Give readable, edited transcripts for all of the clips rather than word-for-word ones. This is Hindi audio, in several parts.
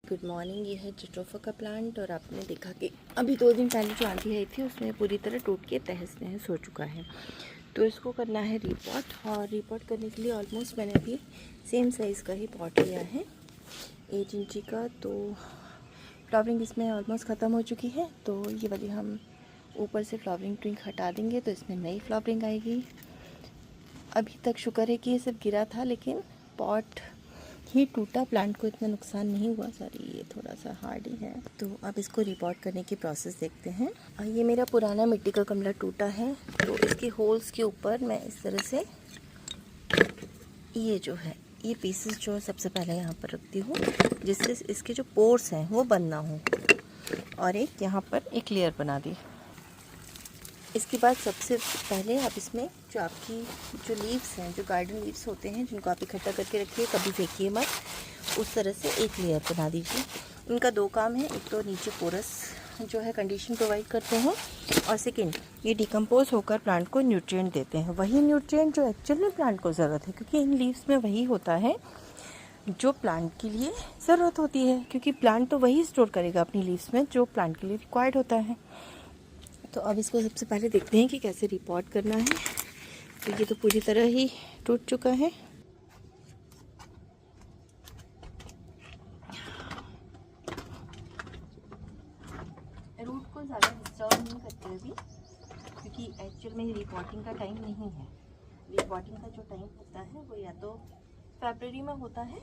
Good morning. ये है जट्रोफा का प्लांट और आपने देखा कि अभी 2 दिन पहले जो आंधी आई थी उसमें पूरी तरह टूट के तहस नहस हो चुका है। तो इसको करना है रिपॉट, और रिपॉट करने के लिए ऑलमोस्ट मैंने अभी सेम साइज़ का ही पॉट लिया है 8 इंची का। तो फ्लावरिंग इसमें ऑलमोस्ट ख़त्म हो चुकी है, तो ये वाली हम ऊपर से फ्लावरिंग ट्विंक हटा देंगे तो इसमें नई फ्लावरिंग आएगी। अभी तक शुक्र है कि ये सब गिरा था, लेकिन पॉट ही टूटा, प्लांट को इतना नुकसान नहीं हुआ। सॉरी, ये थोड़ा सा हार्ड ही है। तो अब इसको रिपॉट करने की प्रोसेस देखते हैं। ये मेरा पुराना मिट्टी का गमला टूटा है, तो इसके होल्स के ऊपर मैं इस तरह से ये जो है ये पीसेस जो सबसे पहले यहाँ पर रखती हूँ, जिससे इसके जो पोर्स हैं वो बंद ना हो, और एक यहाँ पर एक लेयर बना दी। इसके बाद सबसे पहले आप इसमें जो आपकी जो लीव्स हैं, जो गार्डन लीव्स होते हैं, जिनको आप इकट्ठा करके रखिए, कभी फेंकिए मत, उस तरह से एक लेयर बना दीजिए। इनका 2 काम है, एक तो नीचे पोरस जो है कंडीशन प्रोवाइड करते हैं, और सेकेंड ये डिकम्पोज होकर प्लांट को न्यूट्रिएंट देते हैं, वही न्यूट्रिएंट जो एक्चुअल में प्लांट को ज़रूरत है, क्योंकि इन लीव्स में वही होता है जो प्लांट के लिए ज़रूरत होती है, क्योंकि प्लांट तो वही स्टोर करेगा अपनी लीव्स में जो प्लांट के लिए रिक्वायर्ड होता है। तो अब इसको सबसे पहले देखते हैं कि कैसे रिपॉट करना है। तो ये तो पूरी तरह ही टूट चुका है। रूट को ज़्यादा डिस्टर्ब नहीं करते अभी, क्योंकि एक्चुअल में रिपॉटिंग का टाइम नहीं है। रिपॉटिंग का जो टाइम होता है वो या तो फरवरी में होता है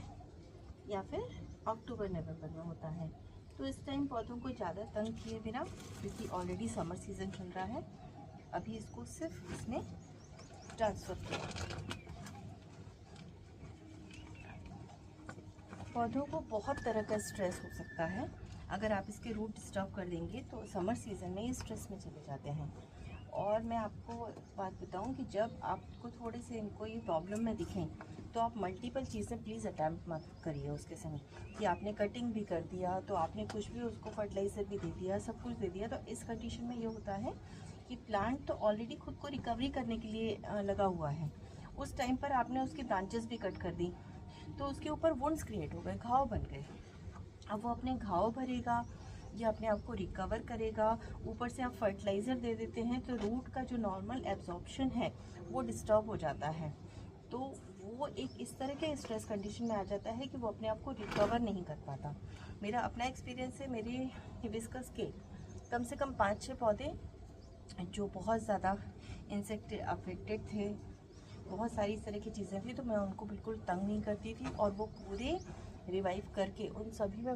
या फिर अक्टूबर नवंबर में होता है। तो इस टाइम पौधों को ज़्यादा तंग किए बिना, क्योंकि ऑलरेडी समर सीज़न चल रहा है, अभी इसको सिर्फ इसमें ट्रांसफ़र किया। पौधों को बहुत तरह का स्ट्रेस हो सकता है, अगर आप इसके रूट डिस्टर्ब कर देंगे तो समर सीज़न में ये स्ट्रेस में चले जाते हैं। और मैं आपको बात बताऊं कि जब आपको थोड़े से इनको ये प्रॉब्लम में दिखें तो आप मल्टीपल चीज़ें प्लीज़ अटैम्प्ट मत करिए उसके समय, कि आपने कटिंग भी कर दिया, तो आपने कुछ भी उसको फर्टिलाइज़र भी दे दिया, सब कुछ दे दिया। तो इस कंडीशन में ये होता है कि प्लांट तो ऑलरेडी खुद को रिकवरी करने के लिए लगा हुआ है, उस टाइम पर आपने उसकी ब्रांचेस भी कट कर दी, तो उसके ऊपर वुंड्स क्रिएट हो गए, घाव बन गए। अब वो अपने घाव भरेगा या अपने आप को रिकवर करेगा, ऊपर से आप फर्टिलाइज़र दे देते हैं तो रूट का जो नॉर्मल एब्जॉर्प्शन है वो डिस्टर्ब हो जाता है। तो वो एक इस तरह के स्ट्रेस कंडीशन में आ जाता है कि वो अपने आप को रिकवर नहीं कर पाता। मेरा अपना एक्सपीरियंस है, मेरे हिबिस्कस के कम से कम 5-6 पौधे जो बहुत ज़्यादा इंसेक्ट अफेक्टेड थे, बहुत सारी इस तरह की चीज़ें थी, तो मैं उनको बिल्कुल तंग नहीं करती थी, और वो पूरे रिवाइव करके उन सभी में